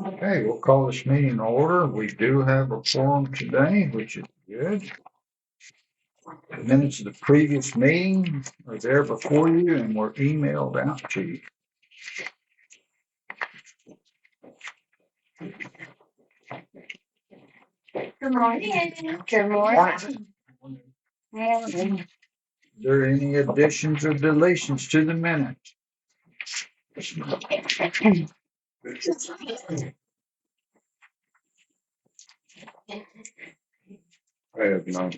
Okay, we'll call this meeting in order. We do have a forum today, which is good. The minutes of the previous meeting are there before you and were emailed out to you. Good morning. Good morning. Morning. Are there any additions or deletions to the minutes? I have none.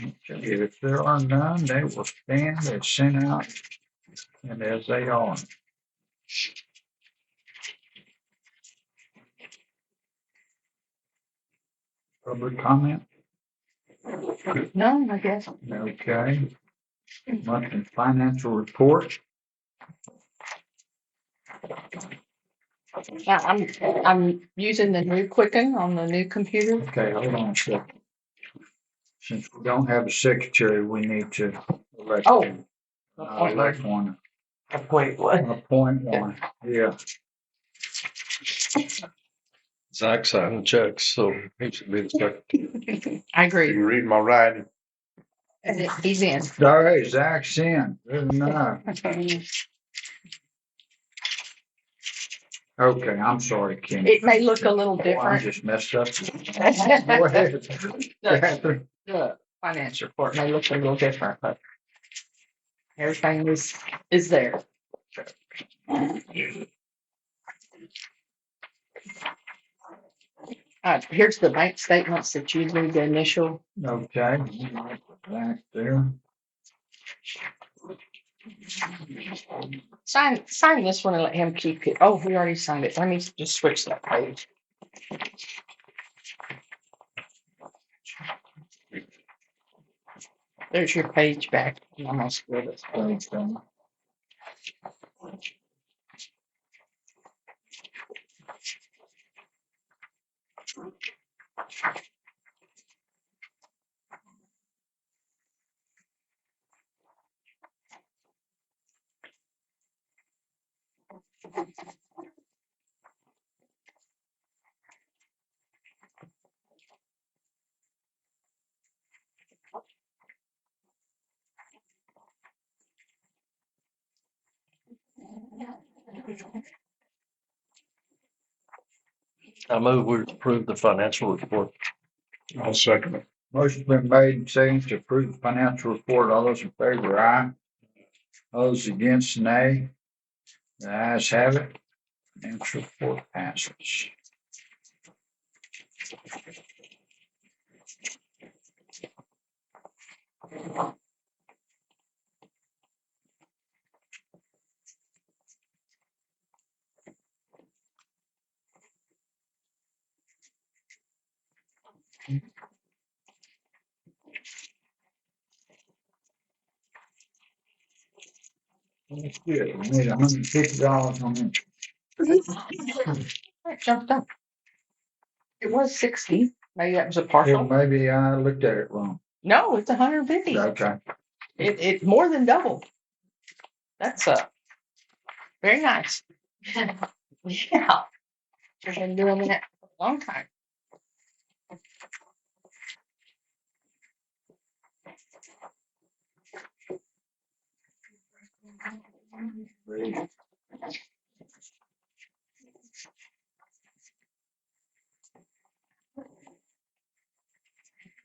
Okay, if there are none, they will stand as sent out and as they are. Public comment? No, I guess. Okay. Monthly financial report. Yeah, I'm using the new Quicken on the new computer. Okay, hold on a second. Since we don't have a secretary, we need to elect. Oh. Elect one. Appoint one. Appoint one, yeah. Zach signed the checks, so he should be the secretary. I You agree. can read my writing. He's in. All right, Zach's in. Good enough. Okay, I'm sorry, Kim. It may look a little I different. just messed up. Go ahead. The finance report may look a little different, but everything is there. Here's the bank statements that you need to initial. Okay, back there. Sign this one and let him keep it. Oh, we already signed it. Let me just switch that page. There's your page back. I'm almost good at Page down. I move we approve the financial report. I'll second it. Motion's been made and seconded to approve the financial report. All those in favor, aye. Those against, nay. The ayes have it. Financial report passes. That's good. We made $150 on it. It jumped up. It was 60. Maybe that was a Well, partial. maybe I looked at it wrong. No, it's 150. Okay. It more than doubled. That's very nice. Yeah. We've been doing that for a long time.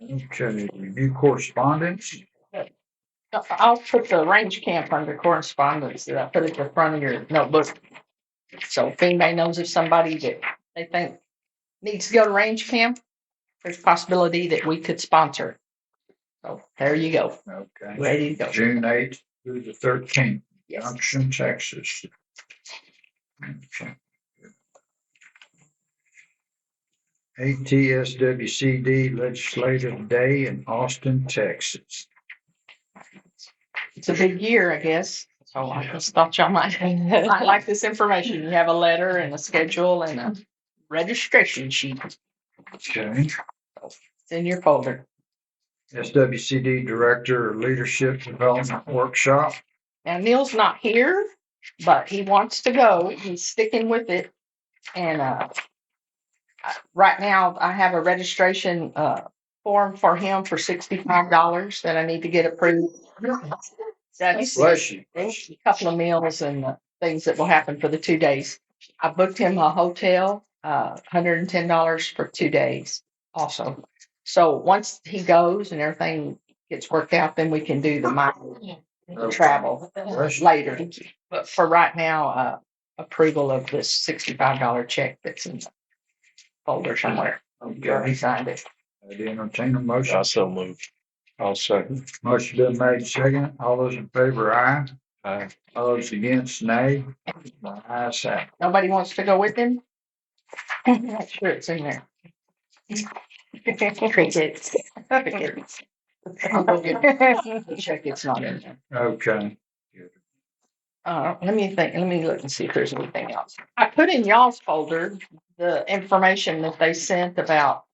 Okay, review correspondence. I'll put the range camp under correspondence that I put at the front of your notebook. So if anybody knows of somebody that they think needs to go to range camp, there's a possibility that we could sponsor. So there you go. Okay. Ready to go. June 8th through the 13th, Yes. Junction, Texas. Okay. TSSWCD Legislative Day in Austin, Texas. It's a big year, I guess. So I just thought y'all might like this information. You have a letter and a schedule and a registration sheet. Okay. It's in your folder. SWCD Director Leadership Development Workshop. Now Neil's not here, but he wants to go. He's sticking with it. And right now, I have a registration form for him for $65 that I need to get approved. That's Bless you. a couple of meals and things that will happen for the 2 days. I booked him a hotel, $110 for 2 days also. So once he goes and everything gets worked out, then we can do the travel later. But for right now, approval of this $65 check that's in the folder somewhere. He already Okay. signed it. I'd entertain a motion. I so moved. I'll second. Motion been made second. All those in favor, aye. Aye. All those against, nay. The ayes have it. Nobody wants to go with him? I'm not sure it's in there. Crickets. Crickets. I'll go get the check. It's not in there. Okay. Let me think. Let me look and see if there's anything else. I put in y'all's folder the information that they sent about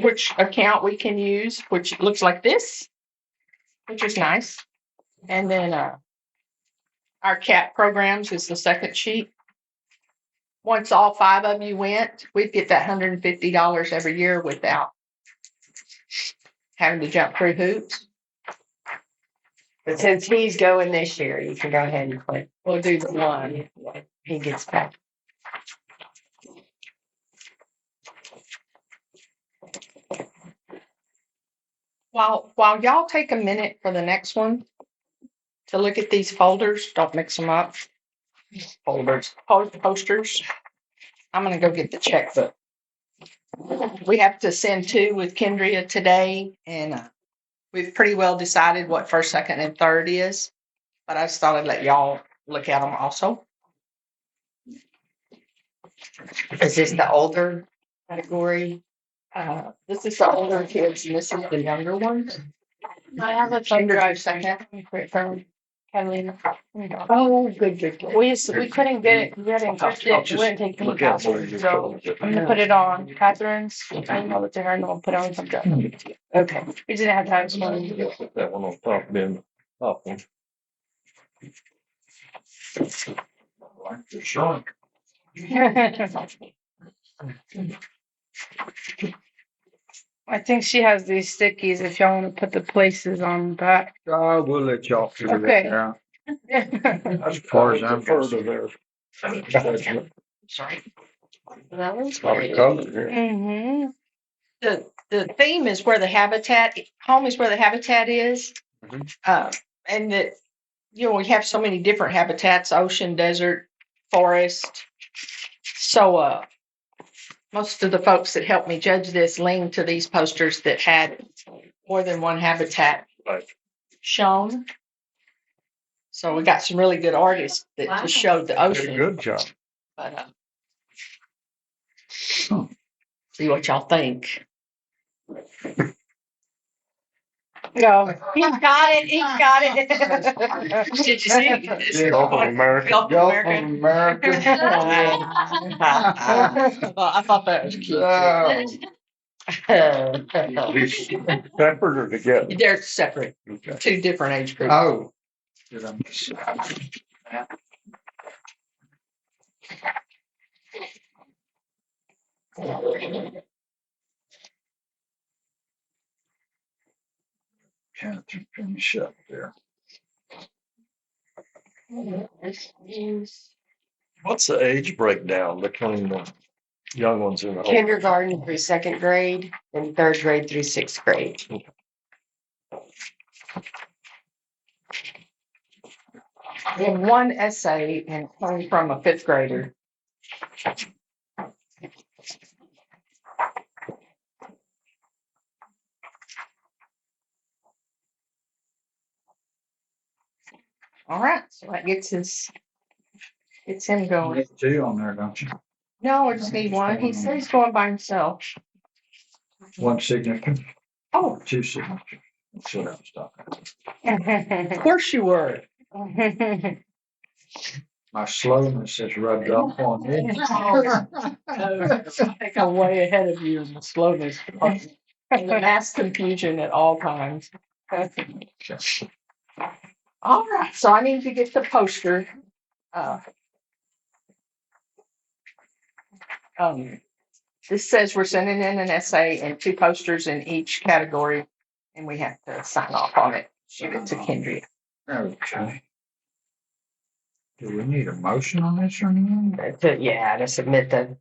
which account we can use, which looks like this, which is nice. And then our CAP programs is the second sheet. Once all 5 of you went, we'd get that $150 every year without having to jump through hoops. But since he's going this year, you can go ahead and click. We'll do the one. He gets back. While y'all take a minute for the next one to look at these folders, don't mix them up. Folders, posters. I'm gonna go get the checkbook. We have to send 2 with Kendria today, and we've pretty well decided what first, second, and third is. But I just thought I'd let y'all look at them also. Is this the older category? This is the older kids, and this is the younger ones. I have a thumb drive second from Catalina. Oh, good. We couldn't get it. We hadn't touched it. It wouldn't take me out. So I'm gonna put it on Catherine's. I emailed it to her and then we'll put it on some drive. Okay. We didn't have time. So Put that one on top, then top one. Like the shark. I think she has these stickies if y'all want to put the places on the back. We'll let y'all figure Okay. that out. That As far as I'm Further concerned. there. Sorry. one's Probably great. covered here. Mm-hmm. The theme is where the habitat, home is where the habitat is. And that, we have so many different habitats, ocean, desert, forest. So, most of the folks that helped me judge this leaned to these posters that had more than one habitat Right. shown. So we got some really good artists that just showed the Did a ocean. good job. But, see what y'all think. No, he's got it. He's got it. Did you see it? Gulf of America. Gulf of Gulf of America. America. I thought that was cute. Separate or together? They're separate, Okay. 2 different age groups. Oh. Did I miss that? Can't finish up there. What's the age breakdown between the young ones and the old? Kindergarten through 2nd grade and 3rd grade through 6th grade. In one essay and coming from a 5th grader. All right, so that gets him You going. get 2 on there, don't you? No, I just need one. He said he's going by himself. One signature, Oh, 2 signatures. That's what I was talking. of course you were. My slowness has rubbed off on me. I think I'm way ahead of you in the slowness department. And the mass confusion at all times. All right, so I need to get the poster. Uh, this says we're sending in an essay and 2 posters in each category, and we have to sign off on it. Shoot it to Kendria. Okay. Do we need a motion on this or anything? To submit the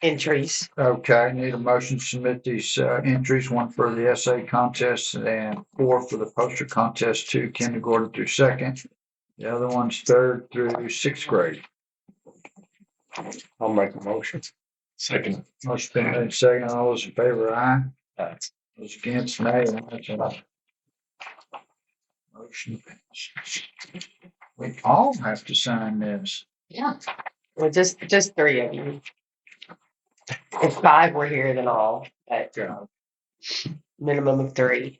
entries. Okay, need a motion to submit these entries, 1 for the essay contest and 4 for the poster contest to kindergarten through 2nd. The other one's 3rd through 6th grade. I'll make a motion. Second. Motion been made second. All those in favor, aye. Aye. Those against, nay. Ayes have it. Motion passes. We all have to sign this. Yeah. Well, just 3 of you. If 5 were here, then all, but minimum of 3.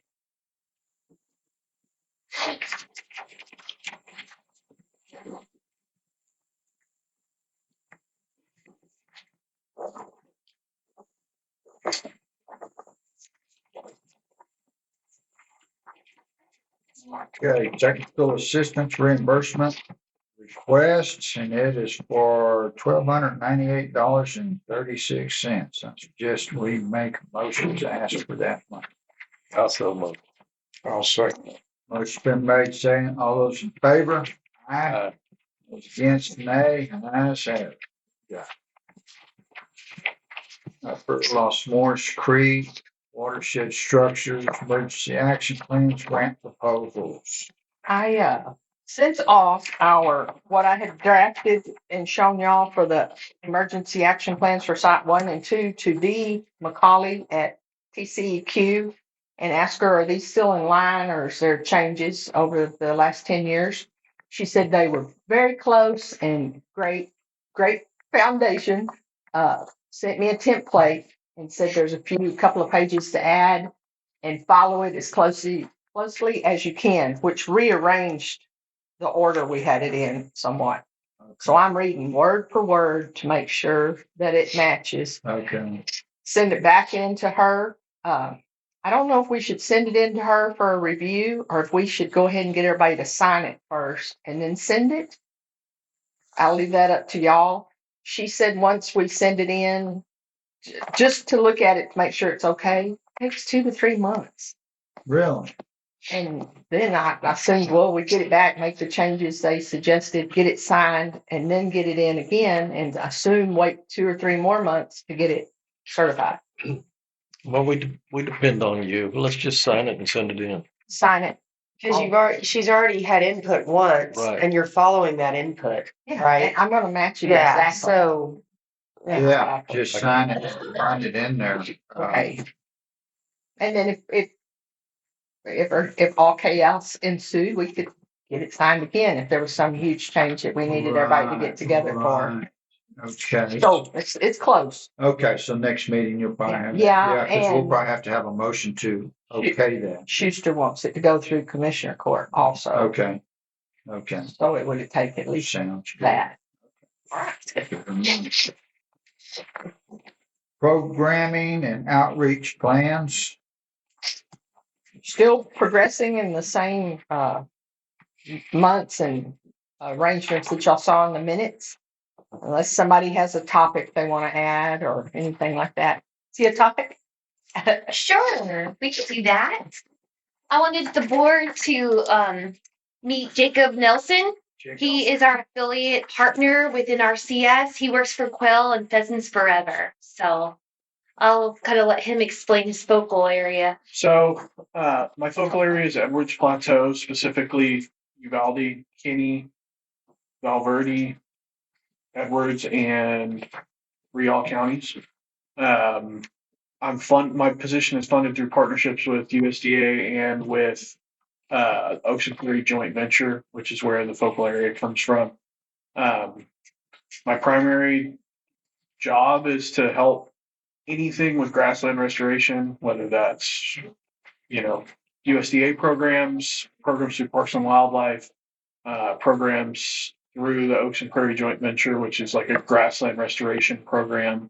Okay, technical assistance reimbursement request, and it is for $1,298.36. I suggest we make a motion to ask for that one. Also move. I'll second. Motion's been made second. All those in favor? Aye. Those against, nay. Ayes have it. Yeah. For Lost Morris Creek, watershed structures, emergency action plans, grant proposals. I sent off what I had drafted and shown y'all for the emergency action plans for site 1 and 2 to Dee McCauley at TCEQ and asked her, are these still in line or is there changes over the last 10 years? She said they were very close and great foundation. Sent me a template and said there's a couple of pages to add and follow it as closely as you can, which rearranged the order we had it in somewhat. So I'm reading word for word to make sure that it matches. Okay. Send it back into her. I don't know if we should send it into her for a review or if we should go ahead and get everybody to sign it first and then send it. I'll leave that up to y'all. She said once we send it in, just to look at it to make sure it's okay, it takes 2 to 3 months. Really? And then I assumed, well, we get it back, make the changes they suggested, get it signed, and then get it in again, and assume wait 2 or 3 more months to get it certified. Well, we depend on you. Let's just sign it and send it in. Sign it. Because she's already had input once, Right. and you're following that input, Yeah, right? and I'm going to match it Yeah, exactly. so Yeah, just sign it, find it in there. Okay. And then if all chaos ensued, we could get it signed again if there was some huge change that we needed everybody to get together for. Right. Okay. So it's close. Okay, so next meeting you'll probably have. Yeah, Because we'll and- probably have to have a motion to okay that. Schuster wants it to go through Commissioner Court also. Okay. Okay. So it would take at least Sounds good. that. Programming and outreach plans. Still progressing in the same months and arrangements that y'all saw in the minutes. Unless somebody has a topic they want to add or anything like that. See a topic? Sure, we could do that. I wanted the board to meet Jacob Nelson. He is our affiliate partner within our CS. He works for Quail and Pheasants Forever. So I'll kind of let him explain his focal area. So my focal area is Edwards Plateau, specifically Uvalde, Kinney, Valverde, Edwards, and Rial counties. My position is funded through partnerships with USDA and with Oaks and Prairie Joint Venture, which is where the focal area comes from. My primary job is to help anything with grassland restoration, whether that's, USDA programs through Parks and Wildlife, programs through the Oaks and Prairie Joint Venture, which is like a grassland restoration program,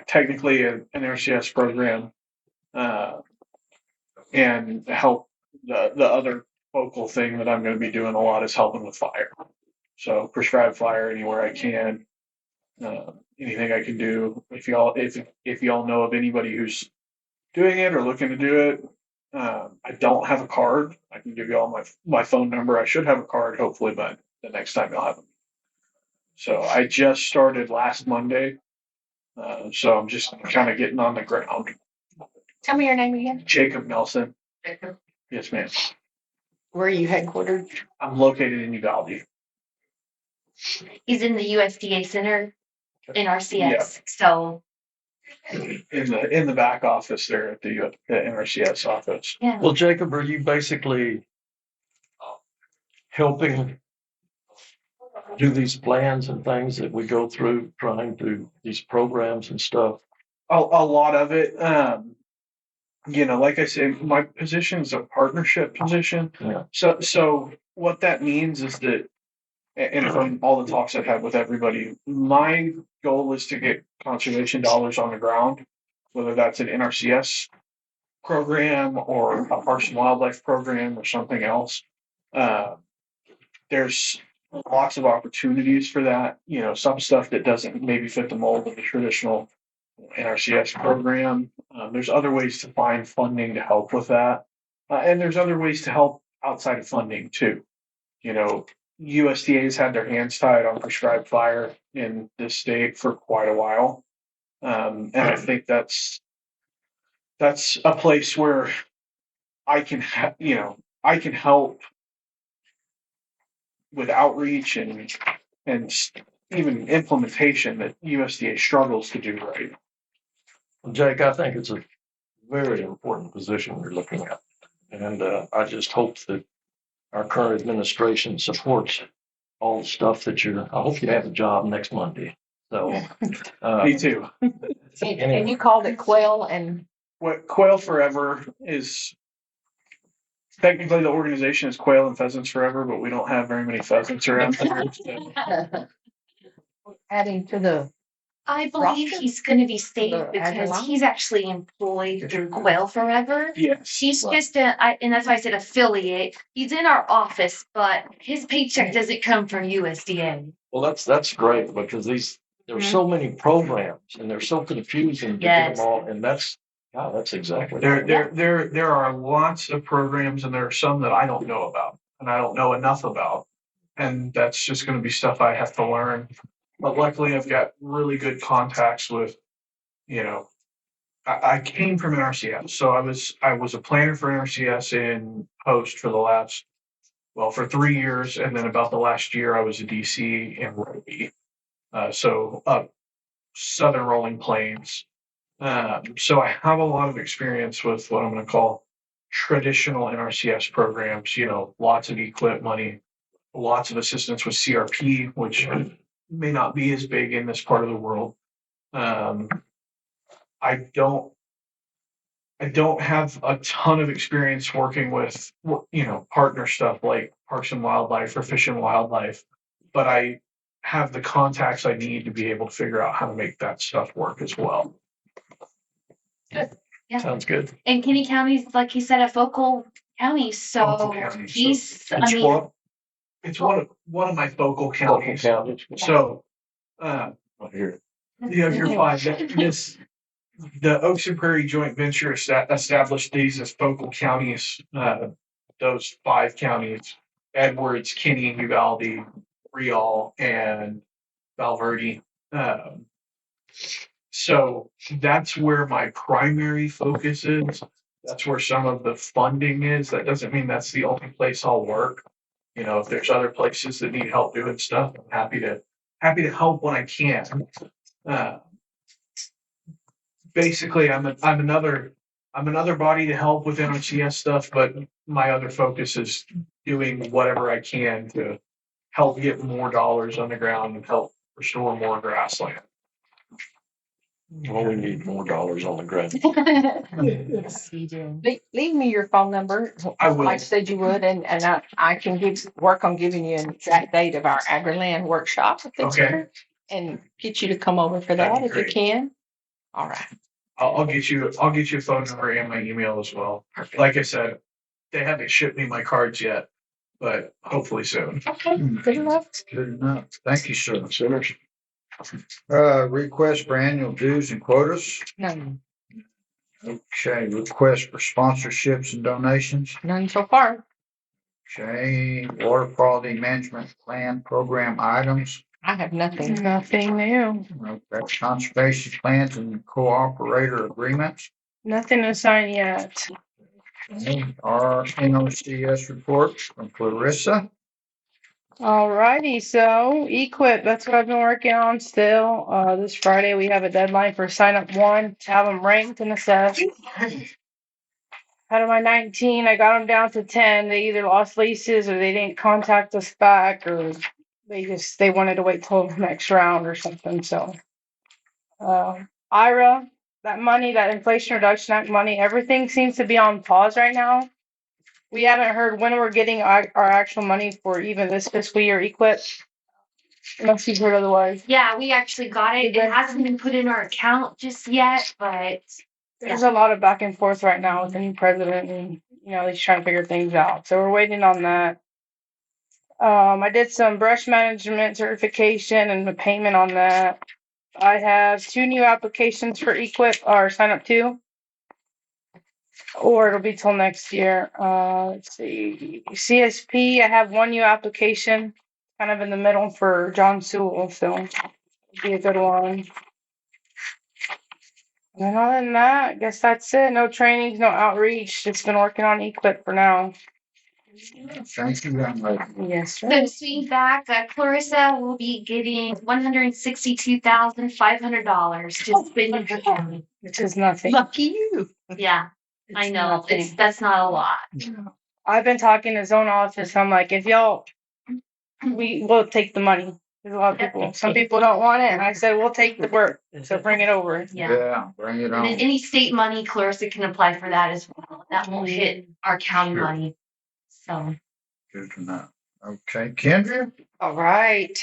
technically an RCS program, and help the other focal thing that I'm going to be doing a lot is helping with fire. So prescribe fire anywhere I can. Anything I can do. If y'all know of anybody who's doing it or looking to do it, I don't have a card. I can give you all my phone number. I should have a card hopefully by the next time you'll have them. So I just started last Monday. So I'm just kind of getting on the ground. Tell me your name again. Jacob Nelson. Yes, ma'am. Where are you headquartered? I'm located in Uvalde. He's in the USDA Center in RCS. Yeah. So In the back office there at the NRCS office. yeah. Well, Jacob, are you basically helping do these plans and things that we go through, trying to these programs and stuff? A lot of it. Like I said, my position is a partnership position. Yeah. So what that means is that, and from all the talks I've had with everybody, my goal is to get conservation dollars on the ground, whether that's an NRCS program or a Parks and Wildlife program or something else. There's lots of opportunities for that. Some stuff that doesn't maybe fit the mold of the traditional NRCS program. There's other ways to find funding to help with that. And there's other ways to help outside of funding too. USDA's had their hands tied on prescribed fire in this state for quite a while. And I think that's a place where I can help with outreach and even implementation that USDA struggles to do right. Jake, I think it's a very important position you're looking at. And I just hope that our current administration supports all the stuff that I hope you have a job next Monday. So, Me too. And you called it quail and What Quail Forever is, technically the organization is Quail and Pheasants Forever, but we don't have very many pheasants around here. So. adding to the. I believe Roster? he's going to be safe The because Agilon? he's actually employed through Quail Forever. Yes. He's just and that's why I said affiliate. He's in our office, but his paycheck doesn't come from USDA. well, that's great because there's so many programs and they're so confusing to get Yes. them all. And that's exactly There are lots of programs, and there are some that I don't know about, and I don't know enough about, and that's just going to be stuff I have to learn. But luckily, I've got really good contacts with, I came from NRCS, so I was a planner for NRCS in Post for 3 years, and then about the last year I was a DC in Roby, so up Southern Rolling Plains. So I have a lot of experience with what I'm going to call traditional NRCS programs. Lots of equip money, lots of assistance with CRP, which may not be as big in this part of the world. I don't have a ton of experience working with, partner stuff like Parks and Wildlife or Fish and Wildlife, but I have the contacts I need to be able to figure out how to make that stuff work as well. Yeah. sounds good. And Kenny County's, like he said, a focal county. So Focal county, so he's, It's one of my focal counties. So, Here. yeah, you're fine. The Oaks and Prairie Joint Venture established these as focal counties. Those 5 counties: Edwards, Kinney, Uvalde, Real, and Valverde. So that's where my primary focus is. That's where some of the funding is. That doesn't mean that's the only place I'll work. If there's other places that need help doing stuff, I'm happy to help when I can. Basically, I'm another body to help with NRCS stuff, but my other focus is doing whatever I can to help get more dollars on the ground and help restore more grassland. Well, we need more dollars on the ground. Leave me your phone number. I will. Like I said you would, and I can work on giving you an exact date of our agri-land workshop. If it's Okay. here, and get you to come over for That'd that be if you great. can. All right. I'll get you a phone number and my email as well. Like I said, they haven't shipped me my cards yet, but hopefully soon. Okay, good luck. Good enough. Thank you, sir. Sinners. Request for annual dues and quotas. None, Okay, request for sponsorships and donations. none so far. Okay, water quality management plan program items. I have nothing. Nothing new. Okay, conservation plans and cooperator agreements. Nothing to sign yet. Okay, our NOCS report from Clarissa. Alrighty, so equip, that's what I've been working on still. This Friday we have a deadline for sign up one to have them ranked and assessed. Out of my 19, I got them down to 10. They either lost leases or they didn't contact us back or they wanted to wait till next round or something. So, IRA, that money, that Inflation Reduction Act money, everything seems to be on pause right now. We haven't heard when we're getting our actual money for even this fiscal year equip. Unless you've heard otherwise. Yeah, we actually got it. It hasn't been put in our account just yet, but There's a lot of back and forth right now with the new president and, he's trying to figure things out. So we're waiting on that. I did some brush management certification and the payment on that. I have 2 new applications for equip or sign up 2. Or it'll be till next year. Let's see. CSP, I have 1 new application kind of in the middle for John Sewell, so it'll be a good one. And other than that, I guess that's it. No trainings, no outreach. Just been working on equip for now. Thank you, young lady. Yes, sir. so feedback, Clarissa will be getting $162,500 to spend in her county. Which is nothing. Lucky you. Yeah, I It's know. nothing. That's not a lot. I've been talking to zone office. I'm like, if y'all, we will take the money. There's a lot of people. Some people don't want it, and I said we'll take the work. So bring it over. Yeah. Bring it And then on. any state money, Clarissa can apply for that as well. That won't hit our county Sure. money. So Good to know. Okay, Kendra? All right.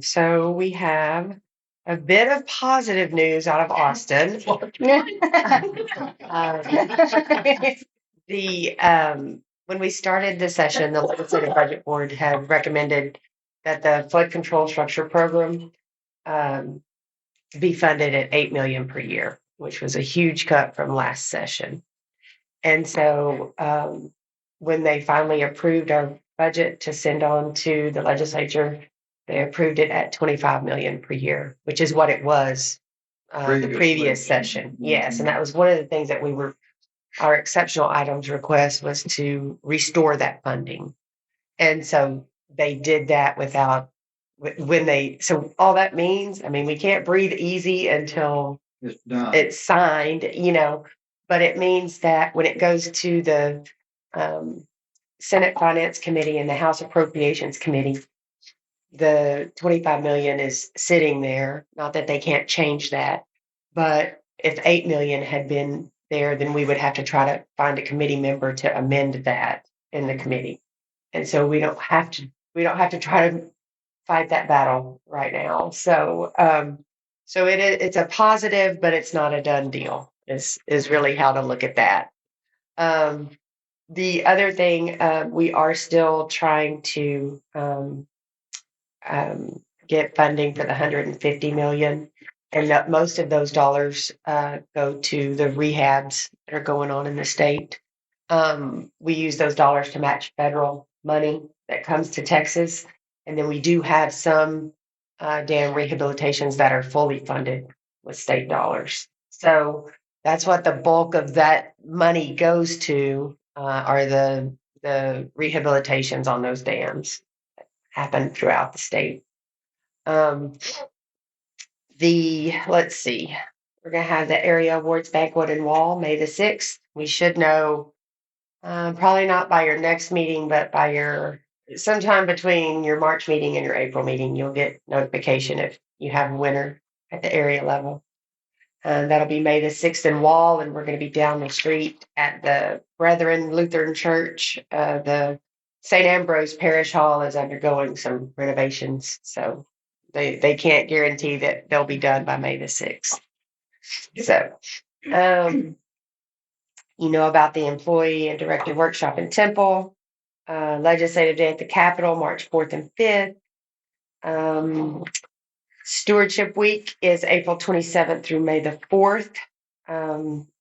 So we have a bit of positive news out of Austin. When we started the session, the Legislative Budget Board had recommended that the flood control structure program be funded at $8 million per year, which was a huge cut from last session. And so when they finally approved our budget to send on to the legislature, they approved it at $25 million per year, which is what it was the previous session. Yes, and that was one of the things that our exceptional items request was to restore that funding. And so they did that so all that means, we can't breathe easy until It's done. it's signed, but it means that when it goes to the Senate Finance Committee and the House Appropriations Committee, the $25 million is sitting there. Not that they can't change that, but if $8 million had been there, then we would have to try to find a committee member to amend that in the committee. And so we don't have to try to fight that battle right now. So it's a positive, but it's not a done deal. Is really how to look at that. The other thing, we are still trying to get funding for the $150 million, and that most of those dollars go to the rehabs that are going on in the state. We use those dollars to match federal money that comes to Texas, and then we do have some dam rehabilitations that are fully funded with state dollars. So that's what the bulk of that money goes to, are the rehabilitations on those dams that happen throughout the state. Let's see, we're going to have the area awards banquet and wall May the 6th. We should know, probably not by your next meeting, but by sometime between your March meeting and your April meeting, you'll get notification if you have a winner at the area level. That'll be May the 6th in Wall, and we're going to be down the street at the Brethren Lutheran Church. The St. Ambrose Parish Hall is undergoing some renovations, so they can't guarantee that they'll be done by May the 6th. So You know about the employee and director workshop in Temple, legislative day at the Capitol, March 4th and 5th. Stewardship Week is April 27th through May the 4th.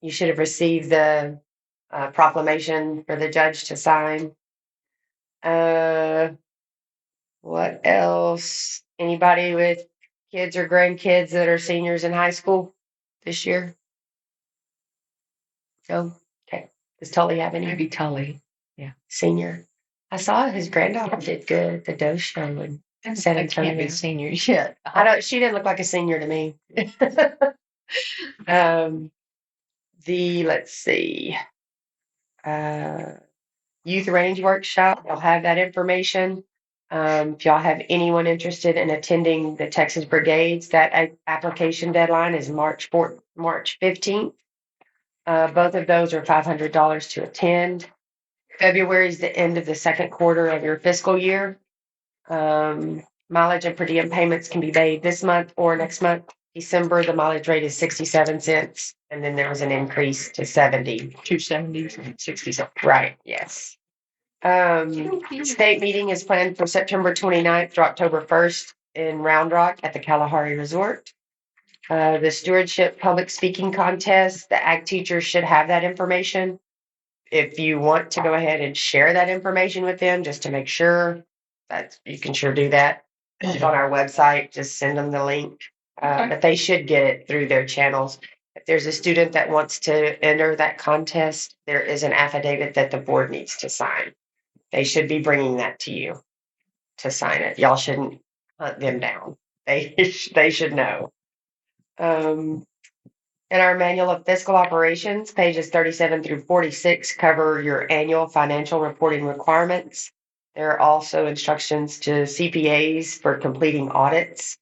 You should have received the proclamation for the judge to sign. What else? Anybody with kids or grandkids that are seniors in high school this year? No? Okay. Does Tully have any? Maybe Tully. Senior. I saw his granddaughter did good at the Doe show in San They can't Antonio. be seniors yet. I don't. She didn't look like a senior to me. Let's see. Youth range workshop. You'll have that information. If y'all have anyone interested in attending the Texas Brigades, that application deadline is March 15th. Both of those are $500 to attend. February is the end of the second quarter of your fiscal year. Mileage and per diem payments can be made this month or next month. December, the mileage rate is 67 cents, and then there was an increase to 70. 270s and 60s. Right, yes. State meeting is planned for September 29th through October 1st in Round Rock at the Kalahari Resort. The stewardship public speaking contest, the ag teachers should have that information. If you want to go ahead and share that information with them, just to make sure that you can sure do that. It's on our website, just send them the link. But they should get it through their channels. If there's a student that wants to enter that contest, there is an affidavit that the board needs to sign. They should be bringing that to you to sign it. Y'all shouldn't hunt them down. They should know. In our manual of fiscal operations, pages 37 through 46 cover your annual financial reporting requirements. There are also instructions to CPAs for completing audits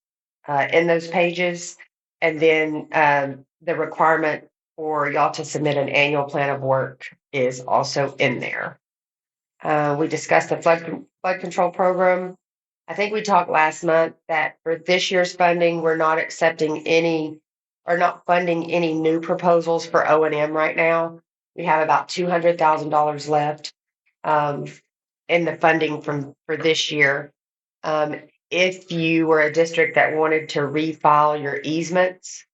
in those pages. And then the requirement for y'all to submit an annual plan of work is also in there. We discussed the flood control program. I think we talked last month that for this year's funding, we're not accepting any or not funding any new proposals for O&M right now. We have about $200,000 left in the funding for this year. If you were a district that wanted to refile your easements,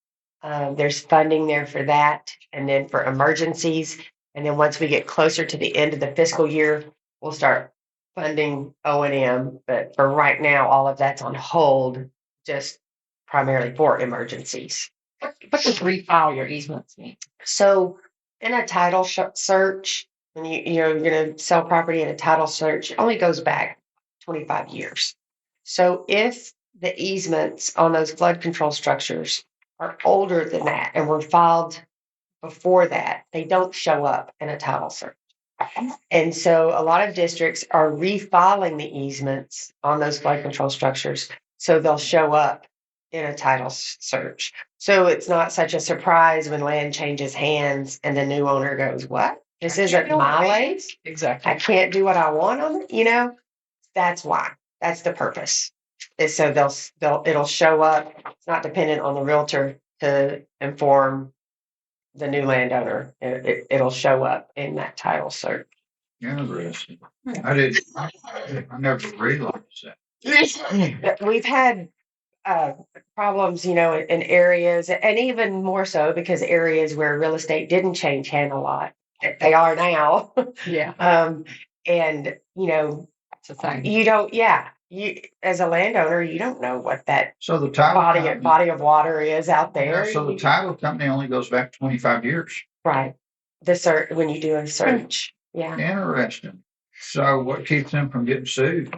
there's funding there for that, and then for emergencies. And then once we get closer to the end of the fiscal year, we'll start funding O&M. But for right now, all of that's on hold, just primarily for emergencies. What does refile your easements mean? So in a title search, when you're going to sell property in a title search, it only goes back 25 years. So if the easements on those flood control structures are older than that and were filed before that, they don't show up in a title search. And so a lot of districts are refiling the easements on those flood control structures, so they'll show up in a title search. So it's not such a surprise when land changes hands and the new owner goes, what? This isn't my land? Exactly. I can't do what I want on it, That's why. That's the purpose. Is so it'll show up. It's not dependent on the realtor to inform the new landowner. It'll show up in that title search. Interesting. I never realized that. We've had problems, in areas, and even more so because areas where real estate didn't change hand a lot. They are now. Yeah. And It's a thing. you don't. Yeah. You as a landowner, you don't know what that So the title body of water is out there. So the title company only goes back 25 years. Right. The search when you do a search. Yeah. Interesting. So what keeps them from getting sued?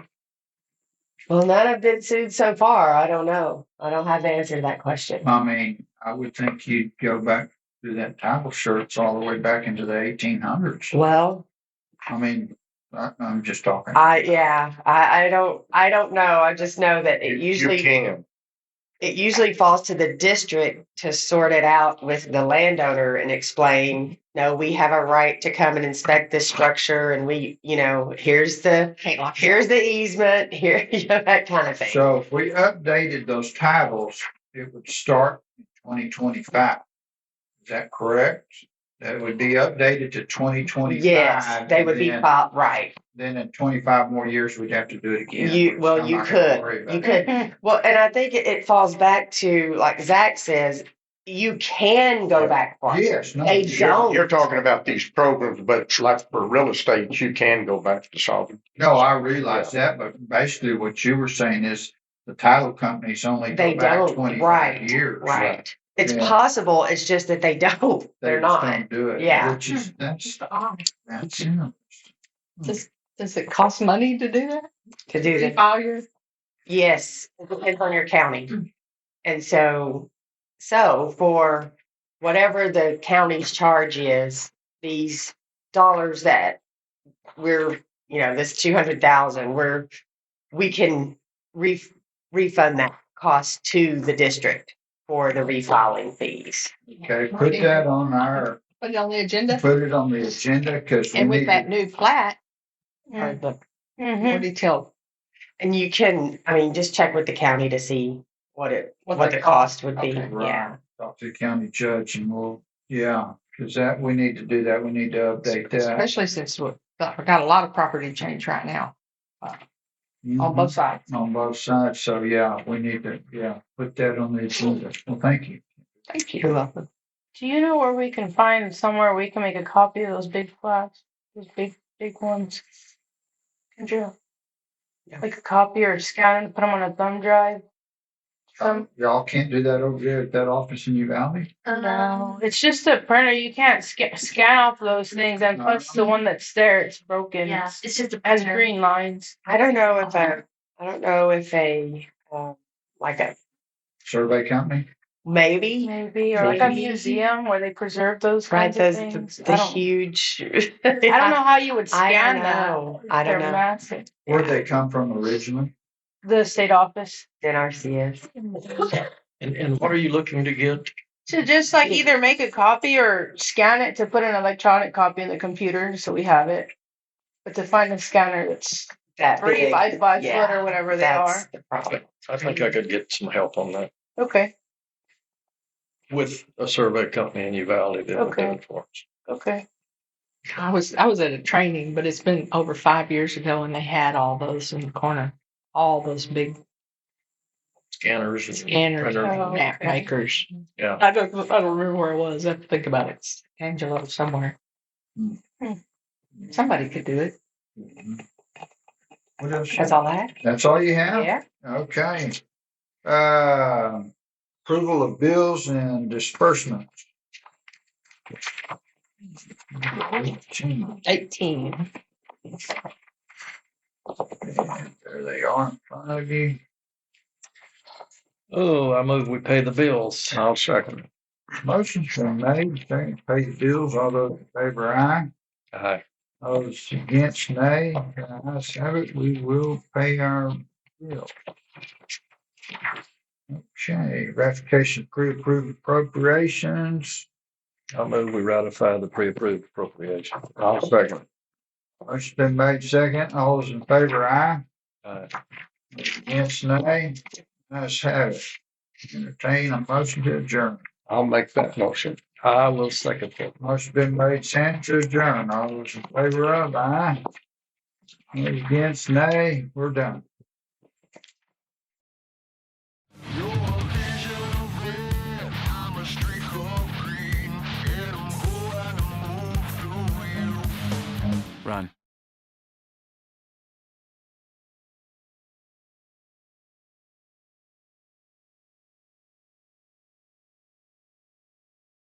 Well, none have been sued so far. I don't know. I don't have the answer to that question. I mean, I would think you'd go back through that title search all the way back into the 1800s. Well, I mean, I'm just talking. I don't know. I just know that it usually falls to the district to sort it out with the landowner and explain, no, we have a right to come and inspect this structure, and we, here's the easement, here, that kind of thing. So if we updated those titles, it would start in 2025. Is that correct? That would be updated to 2025. Yes, they would be right. Then in 25 more years, we'd have to do it again. You, which well, I'm you not gonna worry could, about. you could. Well, and I think it falls back to, like Zach says, you can go back farther. Yes, no. They don't. You're talking about these programs, but like for real estate, you can go back to solving. No, I realize that, but basically what you were saying is the title companies only They go back don't, 25 right, years. right. It's Yeah. possible, it's just that they don't. They They're just not. don't do it. Yeah. Which is, that's interesting. Does it cost money to do that? To do that. Refile your Yes, it depends on your county. And so for whatever the county's charge is, these dollars that we're, this 200,000, we can refund that cost to the district for the refiling fees. Okay, put that on put it on the agenda, put it on the agenda because we and with need that to- new plat, or the more detailed. And you can, just check with the county to see what What the the cost would be. Okay. Yeah. talk to the county judge and because we need to do that. We need to update that. Especially since we've got a lot of property change right now on Mhm. both sides. On both sides. So we need to, put that on the agenda. Well, thank you. Thank you. Do you know where we can find somewhere we can make a copy of those big plaques? Those big ones? Can you? Like a copy or scan and put them on a thumb drive? Y'all can't do that over there at that office in Uvalde? No, it's just a printer. You can't scan off those things, and plus the one that's there, it's broken. Yeah, it's just a has printer. green lines. I don't know if a like a Survey company? maybe Maybe, or like a Maybe. museum where they preserve those right kinds of things. the huge. I don't know how you would I scan don't that. know. I don't They're know. massive. Where'd they come from originally? The state office. NRCS. And what are you looking to get? To just like either make a copy or scan it to put an electronic copy in the computer so we have it. But to find a scanner that's That 3 big. by 5 Yeah, foot or whatever they that's are. the problem. I think I could get some help on that Okay. with a survey company in Uvalde that would do Okay. it for us. Okay. I was at a training, but it's been over 5 years ago, and they had all those in the corner, all those big Scanners and scanners, printers. Oh, map okay. makers. Yeah. I don't remember where it was. I have to think about it. It's Angelo somewhere. Somebody could do it. What else? That's all I have. That's all you have? Yeah. Okay. Approval of bills and disbursements. 18. There they are in front of you. Oh, I move we pay the bills. I'll second. Motion's been made, second to pay the bills. All those in favor, aye. Aye. Those against, nay. The ayes have it. We will pay our bill. Okay, ratification pre-approved appropriations. I move we ratify the pre-approved appropriation. I'll second. Motion's been made second. All those in favor, aye. Aye. Against, nay. Ayes have it. Entertain a motion to adjourn. I'll make that motion. I will second that. Motion been made, second to adjourn. All those in favor of, aye. Those against, nay. We're done. Run.